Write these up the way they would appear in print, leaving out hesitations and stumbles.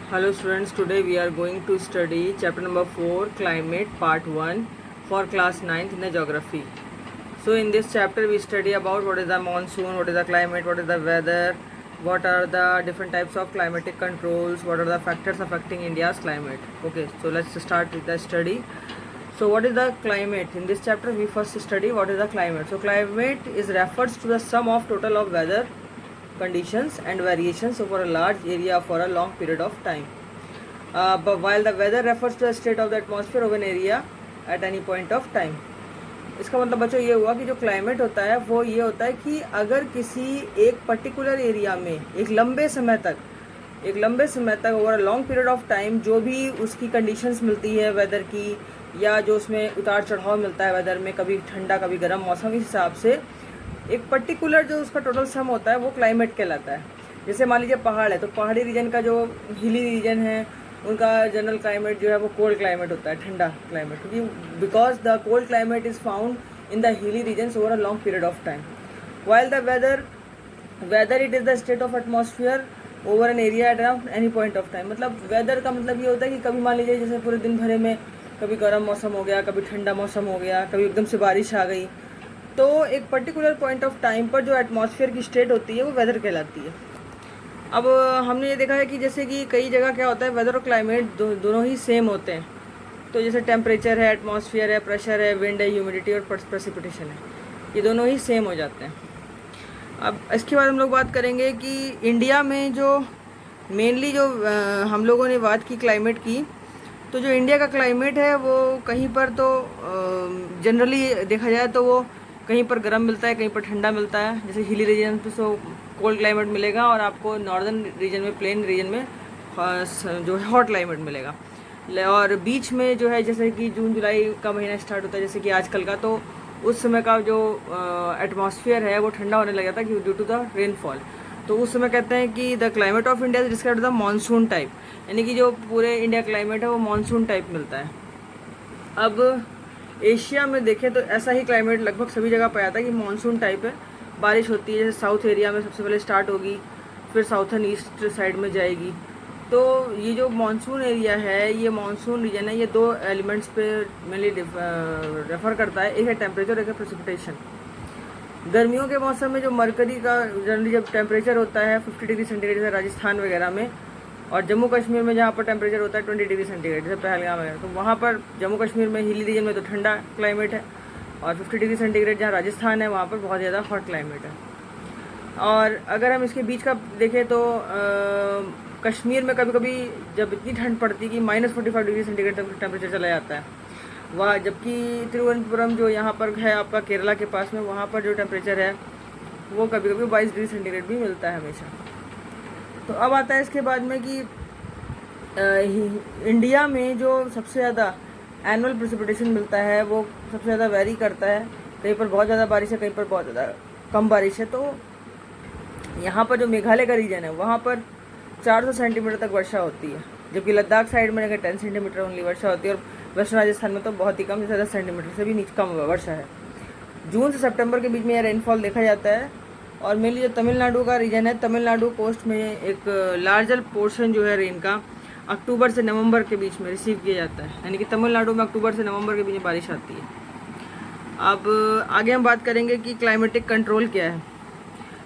Hello students, today we are going to study chapter number 4 climate part 1 for class 9th in the geography. So in this chapter we study about what is the monsoon, what is the climate, what is the weather, what are the different types of climatic controls, what are the factors affecting India's climate. Okay, so let's start with the study. So what is the climate? In this chapter we first study what is the climate. So climate is refers to the sum of total of weather conditions and variations over a large area for a long period of time. But while the weather refers to the state of the atmosphere of an area at any point of time. इसका मतलब बच्चों ये हुआ कि जो climate होता है वो ये होता है कि अगर किसी एक पर्टिकुलर एरिया में एक लंबे समय तक over a long period of time जो भी उसकी कंडीशंस मिलती है वेदर की या जो उसमें उतार चढ़ाव मिलता है वेदर में, कभी ठंडा कभी गर्म मौसम, इस हिसाब से एक पर्टिकुलर जो उसका टोटल सम होता है वो क्लाइमेट कहलाता है. जैसे मान लीजिए पहाड़ है तो पहाड़ी रीजन का जो हिली रीजन है उनका जनरल क्लाइमेट जो है वो कोल्ड क्लाइमेट होता है, ठंडा क्लाइमेट, क्योंकि because the cold climate is found in the hilly regions over a long period of time. While the weather it is the state of atmosphere over an area at any point of time. मतलब weather का मतलब ये होता है कि कभी मान लीजिए जैसे पूरे दिन भरे में कभी गर्म मौसम हो गया, कभी ठंडा मौसम हो गया, कभी एकदम से बारिश आ गई, तो एक पर्टिकुलर पॉइंट ऑफ टाइम पर जो एटमॉस्फेयर की स्टेट होती है वो वेदर कहलाती है. अब हमने ये देखा है कि जैसे कि कई जगह क्या होता है वेदर और क्लाइमेट दोनों ही सेम होते हैं. तो जैसे टेम्परेचर है, एटमॉस्फेयर है, प्रेशर है, विंड है, ह्यूमिडिटी और प्रेसिपिटेशन है, ये दोनों ही सेम हो जाते हैं. अब इसके बाद हम लोग बात करेंगे कि इंडिया में जो मेनली जो हम लोगों ने बात की क्लाइमेट की, तो जो इंडिया का क्लाइमेट है वो कहीं पर तो जनरली देखा जाए तो वो कहीं पर गर्म मिलता है, कहीं पर ठंडा मिलता है. जैसे हिली रीजन पे सो कोल्ड क्लाइमेट मिलेगा और आपको नॉर्दर्न रीजन में, प्लेन रीजन में जो है हॉट क्लाइमेट मिलेगा. और बीच में जो है जैसे कि जून जुलाई का महीना स्टार्ट होता है जैसे कि आजकल का, तो उस समय का जो एटमॉस्फेयर है वो ठंडा होने लग जाता है ड्यू टू द रेनफॉल. तो उस समय कहते हैं कि the climate of India is described the monsoon type, यानी कि जो पूरे इंडिया क्लाइमेट है वो मानसून टाइप मिलता है. अब एशिया में देखें तो ऐसा ही क्लाइमेट लगभग सभी जगह पाया जाता है कि मानसून टाइप है. बारिश होती है जैसे साउथ एरिया में सबसे पहले स्टार्ट होगी, फिर साउथर्न ईस्ट साइड में जाएगी. तो ये जो मानसून एरिया है, ये मानसून रीजन है, ये दो एलिमेंट्स पे मेनली रेफर करता है. एक है टेम्परेचर, एक है प्रेसिपिटेशन. गर्मियों के मौसम में जो मरकरी का जनरली जब टेम्परेचर होता है 50 डिग्री सेंटीग्रेड जैसे राजस्थान वगैरह में, और जम्मू कश्मीर में जहाँ पर टेम्परेचर होता है 20 डिग्री सेंटीग्रेड जैसे पहलगाम है, तो वहाँ पर जम्मू कश्मीर में हिली रीजन में तो ठंडा क्लाइमेट है, और 50 डिग्री सेंटीग्रेड जहाँ राजस्थान है वहाँ पर बहुत ज़्यादा हॉट क्लाइमेट है. और अगर हम इसके बीच का देखें तो कश्मीर में कभी कभी जब इतनी ठंड पड़ती है कि -45 डिग्री सेंटीग्रेड तक टेम्परेचर चला जाता है वहाँ, जबकि तिरुवनंतपुरम जो यहाँ पर है आपका केरला के पास में, वहाँ पर जो टेम्परेचर है वो कभी कभी 22 डिग्री सेंटीग्रेड भी मिलता है हमेशा. तो अब आता है इसके बाद में कि इंडिया में जो सबसे ज़्यादा एनुअल प्रेसिपिटेशन मिलता है वो सबसे ज़्यादा वेरी करता है. कहीं पर बहुत ज़्यादा बारिश है, कहीं पर बहुत ज़्यादा कम बारिश है. तो यहाँ पर जो मेघालय का रीजन है वहाँ पर 400 सेंटीमीटर तक वर्षा होती है, जबकि लद्दाख साइड में अगर 10 सेंटीमीटर ओनली वर्षा होती है, और वेस्टर्न राजस्थान में तो बहुत ही कम, जैसे 10 सेंटीमीटर से भी नीचे कम वर्षा है. जून से सितंबर के बीच में यह रेनफॉल देखा जाता है. और मेनली जो तमिलनाडु का रीजन है, तमिलनाडु कोस्ट में एक लार्जर पोर्शन जो है रेन का अक्टूबर से नवंबर के बीच में रिसीव किया जाता है, यानी कि तमिलनाडु में अक्टूबर से नवंबर के बीच में बारिश आती है. अब आगे हम बात करेंगे कि क्लाइमेटिक कंट्रोल क्या है.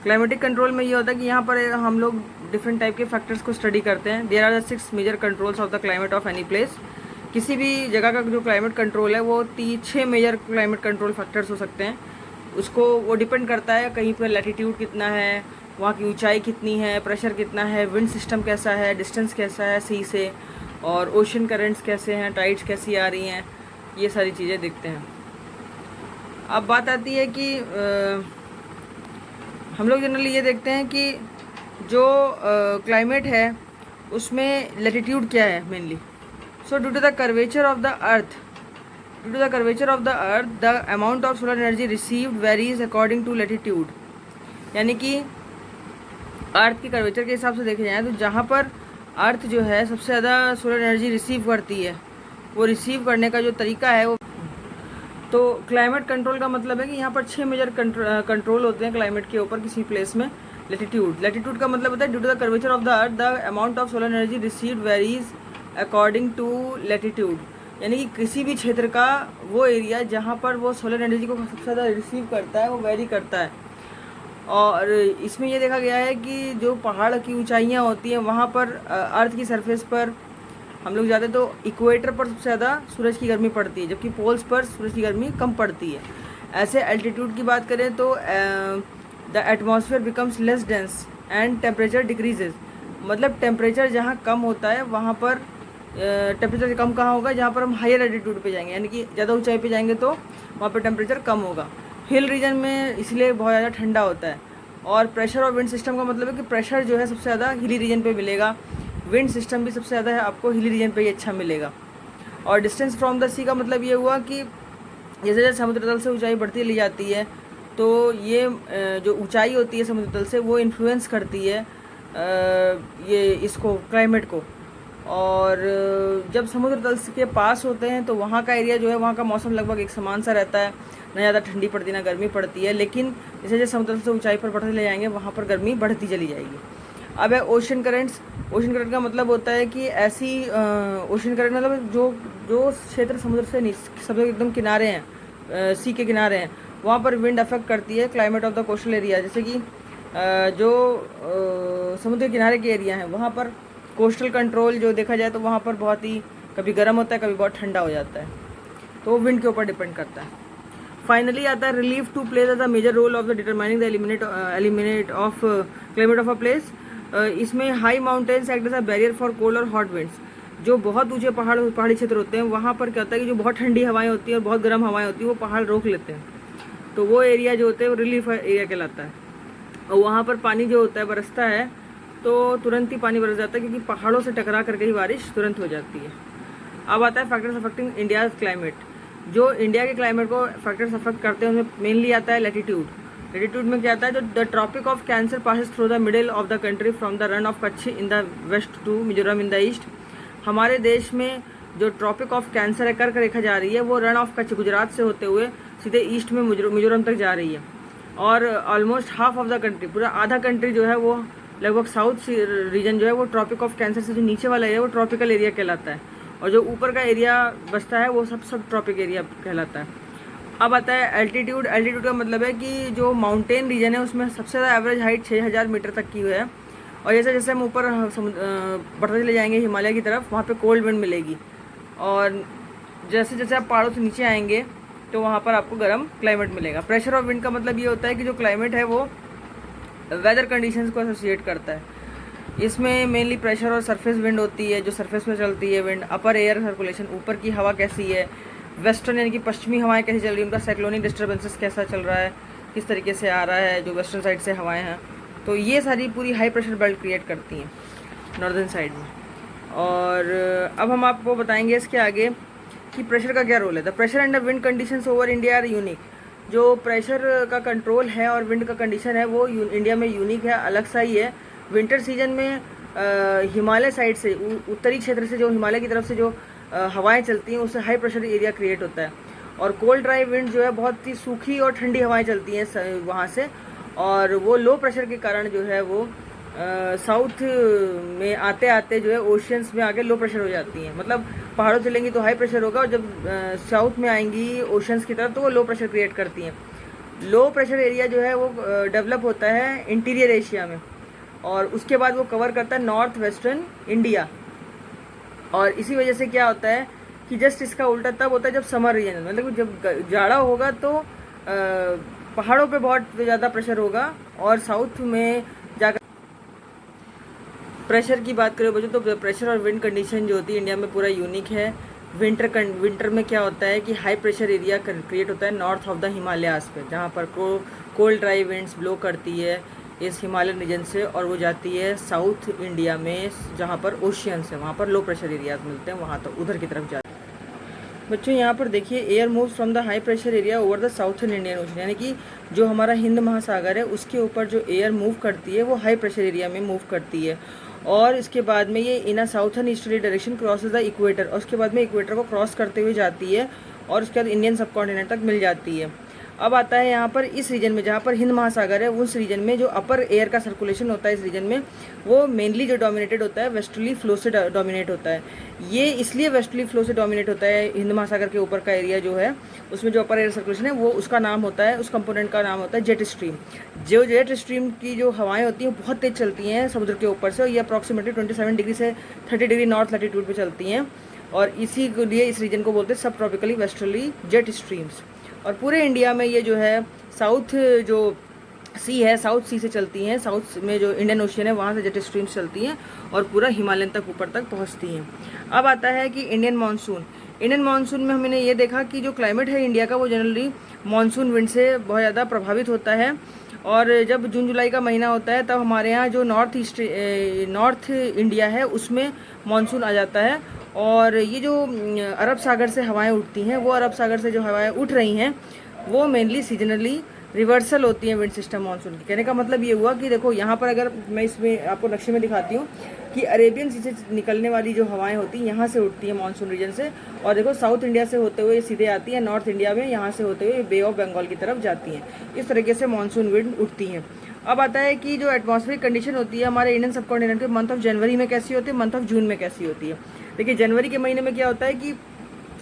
क्लाइमेटिक कंट्रोल में ये होता है कि यहाँ पर हम लोग डिफरेंट टाइप के फैक्टर्स को स्टडी करते हैं. There are the 6 major controls of the climate of any place. किसी भी जगह का जो क्लाइमेट कंट्रोल है वो 6 मेजर क्लाइमेट कंट्रोल फैक्टर्स हो सकते हैं. उसको वो डिपेंड करता है कहीं पर लैटिट्यूड कितना है, वहाँ की ऊंचाई कितनी है, प्रेशर कितना है, विंड सिस्टम कैसा है, डिस्टेंस कैसा है सी से, और ओशन करेंट्स कैसे हैं, टाइड्स कैसी आ रही हैं, ये सारी चीज़ें देखते हैं. अब बात आती है कि हम लोग जनरली ये देखते हैं कि जो क्लाइमेट है उसमें लैटिट्यूड क्या है mainly. So due to the curvature of the earth, the amount of solar energy received varies according to latitude. यानी कि अर्थ की कर्वेचर के हिसाब से देखे जाए तो जहाँ पर अर्थ जो है सबसे ज़्यादा सोलर एनर्जी रिसीव करती है, वो रिसीव करने का जो तरीका है वो, तो क्लाइमेट कंट्रोल का मतलब है कि यहाँ पर 6 मेजर कंट्रोल होते हैं क्लाइमेट के ऊपर किसी प्लेस में. लैटिट्यूड का मतलब होता है due to the curvature of the earth the amount of solar energy received varies according to latitude, यानी कि किसी भी क्षेत्र का वो एरिया जहाँ पर वो सोलर एनर्जी को सबसे ज़्यादा रिसीव करता है वो वेरी करता है। और इसमें ये देखा गया है कि जो पहाड़ की ऊंचाइयाँ होती हैं वहाँ पर अर्थ की सरफेस पर हम लोग जाते तो इक्वेटर पर सबसे ज़्यादा सूरज की गर्मी पड़ती है, जबकि पोल्स पर सूरज की गर्मी कम पड़ती है। ऐसे एल्टीट्यूड की बात करें तो the atmosphere becomes less dense and temperature decreases, मतलब टेम्परेचर जहाँ कम होता है वहाँ पर टेम्परेचर कम कहाँ होगा, जहाँ पर हम हायर एल्टीट्यूड पे जाएंगे, यानी कि ज़्यादा ऊंचाई पे जाएंगे तो वहाँ पर टेम्परेचर कम होगा। हिल रीजन में इसलिए बहुत ज़्यादा ठंडा होता है। और प्रेशर और विंड सिस्टम का मतलब है कि प्रेशर जो है सबसे ज़्यादा हिली रीजन पे मिलेगा, विंड सिस्टम भी सबसे ज़्यादा है आपको हिली रीजन पे ही अच्छा मिलेगा। और डिस्टेंस फ्रॉम द सी का मतलब ये हुआ कि जैसे जैसे समुद्र तल से ऊंचाई बढ़ती चली जाती है तो ये जो ऊंचाई होती है समुद्र तल से वो इन्फ्लुएंस करती है ये इसको क्लाइमेट को। और जब समुद्र तल के पास होते हैं तो वहाँ का एरिया जो है वहाँ का मौसम लगभग एक समान सा रहता है, ना ज़्यादा ठंडी पड़ती ना गर्मी पड़ती है। लेकिन जैसे जैसे समुद्र तल से ऊंचाई पर बढ़ते चले जाएंगे वहाँ पर गर्मी बढ़ती चली जाएगी। अब है ओशन करेंट्स। ओशन करंट का मतलब होता है कि ऐसी ओशन करंट मतलब जो क्षेत्र समुद्र से सब एकदम किनारे हैं, सी के किनारे हैं, वहाँ पर विंड अफेक्ट करती है climate of the coastal area. जैसे कि जो समुद्र के किनारे के एरिया हैं वहाँ पर कोस्टल कंट्रोल जो देखा जाए तो वहाँ पर बहुत ही कभी गर्म होता है कभी बहुत ठंडा हो जाता है, तो वो विंड के ऊपर डिपेंड करता है। फाइनली आता है relief to place as a major role of the determining the eliminate of climate of a place. इसमें high mountains act as a barrier for cold और हॉट विंड्स। जो बहुत ऊंचे पहाड़ी क्षेत्र होते हैं वहाँ पर क्या होता है कि जो बहुत ठंडी हवाएं होती हैं और बहुत गर्म हवाएं होती हैं वो पहाड़ रोक लेते हैं, तो वो एरिया जो होते हैं वो रिलीफ एरिया कहलाता है। और वहाँ पर पानी जो होता है बरसता है तो तुरंत ही पानी बरस जाता है क्योंकि पहाड़ों से टकरा करके ही बारिश तुरंत हो जाती है। अब आता है फैक्टर्स अफेक्टिंग इंडियाज क्लाइमेट। जो इंडिया के क्लाइमेट को फैक्टर्स अफेक्ट करते हैं उनमें मेनली आता है लैटिट्यूड। लैटिट्यूड में क्या आता है, जो the tropic of cancer passes through the middle of the country from the Rann of Kutch in the west to Mizoram in the east. हमारे देश में जो ट्रॉपिक ऑफ कैंसर है कर्क रेखा जा रही है वो रन ऑफ कच्छ गुजरात से होते हुए सीधे ईस्ट में मिजोरम तक जा रही है। और almost half of the country, पूरा आधा कंट्री जो है वो लगभग साउथ रीजन जो है वो ट्रॉपिक ऑफ कैंसर से जो नीचे वाला एरिया वो ट्रॉपिकल एरिया कहलाता है, और जो ऊपर का एरिया बचता है वो सब ट्रॉपिक एरिया कहलाता है। अब आता है एल्टीट्यूड। एल्टीट्यूड का मतलब है कि जो माउंटेन रीजन है उसमें सबसे ज़्यादा एवरेज हाइट 6000 मीटर तक की है, और जैसे जैसे हम ऊपर बढ़ते चले जाएंगे हिमालय की तरफ वहाँ पे कोल्ड विंड मिलेगी, और जैसे जैसे आप पहाड़ों से नीचे आएंगे तो वहाँ पर आपको गर्म क्लाइमेट मिलेगा। प्रेशर ऑफ विंड का मतलब ये होता है कि जो क्लाइमेट है वो वेदर कंडीशंस को एसोसिएट करता है। इसमें मेनली प्रेशर और सरफेस विंड होती है, जो सरफेस में चलती है विंड। अपर एयर सर्कुलेशन, ऊपर की हवा कैसी है। वेस्टर्न यानी कि पश्चिमी हवाएं कैसी चल रही है, उनका साइक्लोनिक डिस्टर्बेंसेस कैसा चल रहा है, किस तरीके से आ रहा है जो वेस्टर्न साइड से हवाएं हैं, तो ये सारी पूरी हाई प्रेशर बेल्ट क्रिएट करती हैं नॉर्दर्न साइड में। और अब हम आपको बताएंगे इसके आगे कि प्रेशर का क्या रोल है। The pressure and the wind conditions over India are unique. जो प्रेशर का कंट्रोल है और विंड का कंडीशन है वो इंडिया में यूनिक है, अलग सा ही है। विंटर सीजन में हिमालय साइड से, उत्तरी क्षेत्र से, जो हिमालय की तरफ से जो हवाएं चलती हैं उससे हाई प्रेशर एरिया क्रिएट होता है। और कोल्ड ड्राई विंड जो है बहुत ही सूखी और ठंडी हवाएं चलती हैं वहाँ से, और वो लो प्रेशर के कारण जो है वो साउथ में आते आते जो है ओशियंस में आके लो प्रेशर हो जाती हैं। मतलब पहाड़ों चलेंगी तो हाई प्रेशर होगा, और जब साउथ में आएंगी ओशंस की तरफ तो वो लो प्रेशर क्रिएट करती हैं। लो प्रेशर एरिया जो है वो डेवलप होता है इंटीरियर एशिया में, और उसके बाद वो कवर करता है नॉर्थ वेस्टर्न इंडिया। और इसी वजह से क्या होता है कि जस्ट इसका उल्टा तब होता है जब समर रीजन, मतलब जब जाड़ा होगा तो पहाड़ों पे बहुत ज़्यादा प्रेशर होगा, और साउथ में जाकर प्रेशर की बात करें बच्चों तो प्रेशर और विंड कंडीशन जो होती है इंडिया में पूरा यूनिक है। विंटर में क्या होता है कि हाई प्रेशर एरिया क्रिएट होता है नॉर्थ ऑफ द हिमालयाज पे, जहाँ पर कोल्ड ड्राई विंड्स ब्लो करती है इस हिमालयन रीजन से, और वो जाती है साउथ इंडिया में जहाँ पर ओशियंस है, वहाँ पर लो प्रेशर एरियाज मिलते हैं, वहाँ तो उधर की तरफ जाती है। बच्चों यहाँ पर देखिए air moves from the high pressure area over the southern Indian ocean, यानी कि जो हमारा हिंद महासागर है उसके ऊपर जो एयर मूव करती है वो हाई प्रेशर एरिया में मूव करती है, और इसके बाद में ये in a southern easterly direction crosses the equator, और उसके बाद में इक्वेटर को क्रॉस करते हुए जाती है और उसके बाद इंडियन सब कॉन्टिनेंट तक मिल जाती है। अब आता है यहाँ पर इस रीजन में जहाँ पर हिंद महासागर है, उस रीजन में जो अपर एयर का सर्कुलेशन होता है इस रीजन में, वो मेनली जो डोमिनेटेड होता है वेस्टर्ली फ्लो से डोमिनेट होता है। ये इसलिए वेस्टर्ली फ्लो से डोमिनेट होता है, हिंद महासागर के ऊपर का एरिया जो है उसमें जो अपर एयर सर्कुलेशन है वो उसका नाम होता है, उस कंपोनेंट का नाम होता है जेट स्ट्रीम। जो जेट स्ट्रीम की जो हवाएं होती हैं बहुत तेज़ चलती हैं समुद्र के ऊपर से, और ये अप्रॉक्सीमेटली 27 डिग्री से 30 डिग्री नॉर्थ लैटिट्यूड पे चलती हैं, और इसी के लिए इस रीजन को बोलते हैं सब ट्रॉपिकली वेस्टर्ली जेट स्ट्रीम्स। और पूरे इंडिया में ये जो है साउथ जो सी है, साउथ सी से चलती हैं, साउथ में जो इंडियन ओशियन है वहाँ से जेट स्ट्रीम्स चलती हैं और पूरा हिमालयन तक ऊपर तक पहुँचती हैं। अब आता है कि इंडियन मानसून। इंडियन मानसून में हमने ये देखा कि जो क्लाइमेट है इंडिया का वो जनरली मानसून विंड से बहुत ज़्यादा प्रभावित होता है, और जब जून जुलाई का महीना होता है तब हमारे यहाँ जो नॉर्थ इंडिया है उसमें मानसून आ जाता है, और ये जो अरब सागर से हवाएं उठती हैं, वो अरब सागर से जो हवाएं उठ रही हैं वो मेनली सीजनली रिवर्सल होती हैं विंड सिस्टम मानसून की। कहने का मतलब ये हुआ कि देखो यहाँ पर अगर मैं इसमें आपको नक्शे में दिखाती हूँ कि अरेबियन सी से निकलने वाली जो हवाएं होती हैं यहाँ से उठती हैं मानसून रीजन से, और देखो साउथ इंडिया से होते हुए सीधे आती हैं नॉर्थ इंडिया में, यहाँ से होते हुए बे ऑफ बंगाल की तरफ जाती हैं। इस तरीके से मानसून विंड उठती हैं। अब आता है कि जो एटमॉस्फेरिक कंडीशन होती है हमारे इंडियन सब कॉन्टिनेंट के मंथ ऑफ जनवरी में कैसी होती है, मंथ ऑफ जून में कैसी होती है। देखिए जनवरी के महीने में क्या होता है कि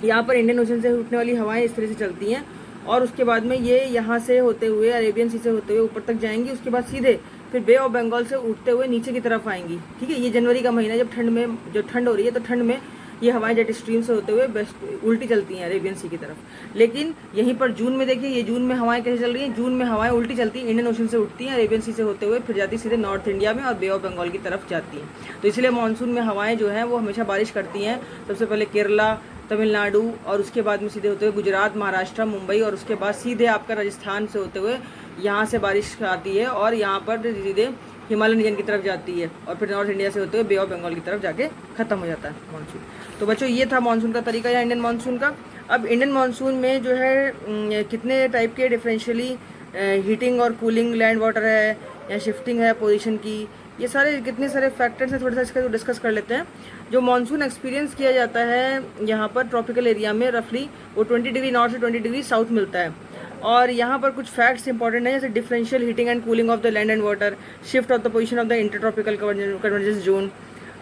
यहाँ पर इंडियन ओशन से उठने वाली हवाएं इस तरह से चलती हैं, और उसके बाद में ये यहाँ से होते हुए अरेबियन सी से होते हुए ऊपर तक जाएंगी, उसके बाद सीधे फिर बे ऑफ बंगाल से उठते हुए नीचे की तरफ आएंगी। ठीक है, ये जनवरी का महीना जब ठंड हो रही है तो ठंड में ये हवाएं जेट स्ट्रीम से होते हुए उल्टी चलती हैं अरेबियन सी की तरफ। लेकिन यहीं पर जून में देखिए, ये जून में हवाएं कैसे चल रही हैं, जून में हवाएं उल्टी चलती हैं, इंडियन ओशन से उठती हैं अरेबियन सी से होते हुए फिर जाती सीधे नॉर्थ इंडिया में और बे ऑफ बंगाल की तरफ जाती हैं। तो इसलिए मानसून में हवाएं जो हैं वो हमेशा बारिश करती हैं, सबसे पहले केरला, तमिलनाडु, और उसके बाद में सीधे होते हुए गुजरात, महाराष्ट्र, मुंबई, और उसके बाद सीधे आपका राजस्थान से होते हुए यहाँ से बारिश आती है और यहाँ पर सीधे हिमालयन रीजन की तरफ जाती है, और फिर नॉर्थ इंडिया से होते हुए बे ऑफ बंगाल की तरफ जाके ख़त्म हो जाता है मानसून। तो बच्चों ये था मानसून का तरीका या इंडियन मानसून का। अब इंडियन मानसून में जो है कितने टाइप के डिफरेंशियली हीटिंग और कूलिंग लैंड वाटर है या शिफ्टिंग है पोजीशन की, ये सारे कितने सारे फैक्टर्स हैं, थोड़ा सा इसका डिस्कस कर लेते हैं। जो मानसून एक्सपीरियंस किया जाता है यहाँ पर ट्रॉपिकल एरिया में रफली वो 20 डिग्री नॉर्थ से 20 डिग्री साउथ मिलता है, और यहाँ पर कुछ फैक्ट्स इंपॉर्टेंट हैं जैसे differential heating and cooling of the land and water, shift of the position of the intertropical convergence zone,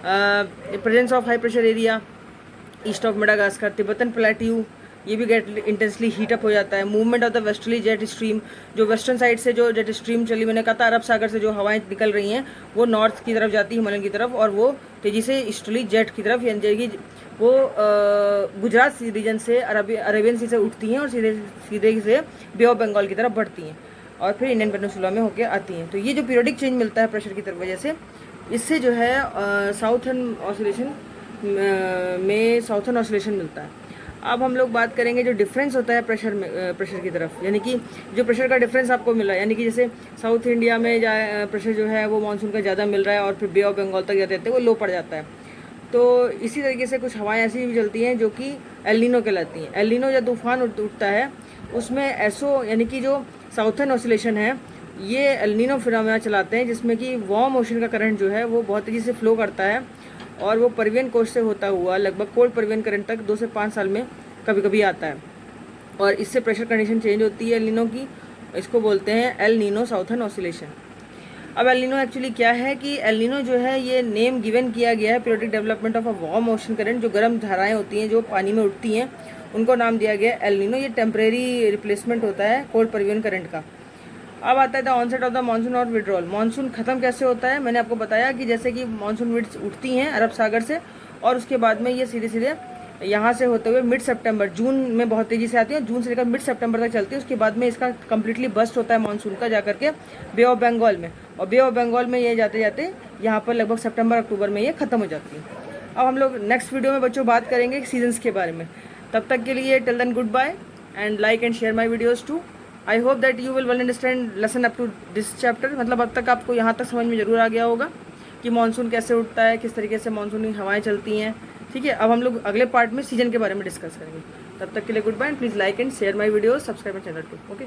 presence of high pressure area east of Madagascar, Tibetan plateau ये भी गेट इंटेंसली हीट अप हो जाता है। Movement of the westerly jet stream, जो western side से जो jet stream चली, मैंने कहा था अरब सागर से जो हवाएं निकल रही हैं वो नॉर्थ की तरफ जाती है हिमालयन की तरफ, और वो तेज़ी से ईस्टर्ली जेट की तरफ यानी वो गुजरात रीजन से अरेबियन सी से उठती हैं और सीधे से बे ऑफ बंगाल की तरफ बढ़ती हैं और फिर इंडियन पेनिनसुला में होकर आती हैं। तो ये जो पीरियडिक चेंज मिलता है प्रेशर की तरफ वजह से, इससे जो है साउथर्न ऑसिलेशन में साउथर्न ऑसिलेशन मिलता है। अब हम लोग बात करेंगे जो डिफरेंस होता है प्रेशर की तरफ, यानी कि जो प्रेशर का डिफरेंस आपको मिला, यानी कि जैसे साउथ इंडिया में प्रेशर जो है वो मानसून का ज़्यादा मिल रहा है और फिर बे ऑफ बंगाल तक जाते हैं वो लो पड़ जाता है। तो इसी तरीके से कुछ हवाएं ऐसी भी चलती हैं जो कि एल नीनो कहलाती हैं। एल नीनो जब तूफान उठता है उसमें एसो यानी कि जो साउथर्न ऑसिलेशन है ये एल नीनो फिनोमेना चलाते हैं, जिसमें कि वार्म ओशन का करंट जो है वो बहुत तेज़ी से फ्लो करता है और वो परवियन कोस्ट से होता हुआ लगभग कोल्ड परवियन करंट तक 2 से 5 साल में कभी कभी आता है, और इससे प्रेशर कंडीशन चेंज होती है एल नीनो की। इसको बोलते हैं एल नीनो साउथर्न ऑसिलेशन। अब एल नीनो एक्चुअली क्या है कि एल नीनो जो है ये नेम गिवन किया गया है periodic development of a warm ocean current, जो गर्म धाराएं होती हैं जो पानी में उठती हैं उनको नाम दिया गया है एल नीनो। ये टेम्परेरी रिप्लेसमेंट होता है कोल्ड परवियन करंट का। अब आता है the onset of the monsoon और विड्रॉल। मानसून खत्म कैसे होता है, मैंने आपको बताया कि जैसे कि मानसून विंड्स उठती हैं अरब सागर से और उसके बाद में ये सीधे सीधे यहाँ से होते हुए मिड सितंबर, जून में बहुत तेज़ी से आती है, जून से लेकर मिड सितंबर तक चलती है। उसके बाद में इसका कम्प्लीटली बस्ट होता है मानसून का जा करके बे ऑफ बंगाल में, और बे ऑफ बंगाल में ये जाते जाते यहाँ पर लगभग सितंबर अक्टूबर में ये ख़त्म हो जाती है। अब हम लोग नेक्स्ट वीडियो में बच्चों बात करेंगे सीजन्स के बारे में। तब तक के लिए till then good bye and like and share my videos too. I hope that you will well understand lesson up to this chapter. मतलब अब तक आपको यहाँ तक समझ में ज़रूर आ गया होगा कि मानसून कैसे उठता है, किस तरीके से मानसूनी हवाएं चलती हैं। ठीक है, अब हम लोग अगले पार्ट में सीजन के बारे में डिस्कस करेंगे। तब तक के लिए good bye and please like and share my videos, subscribe my channel too. Okay.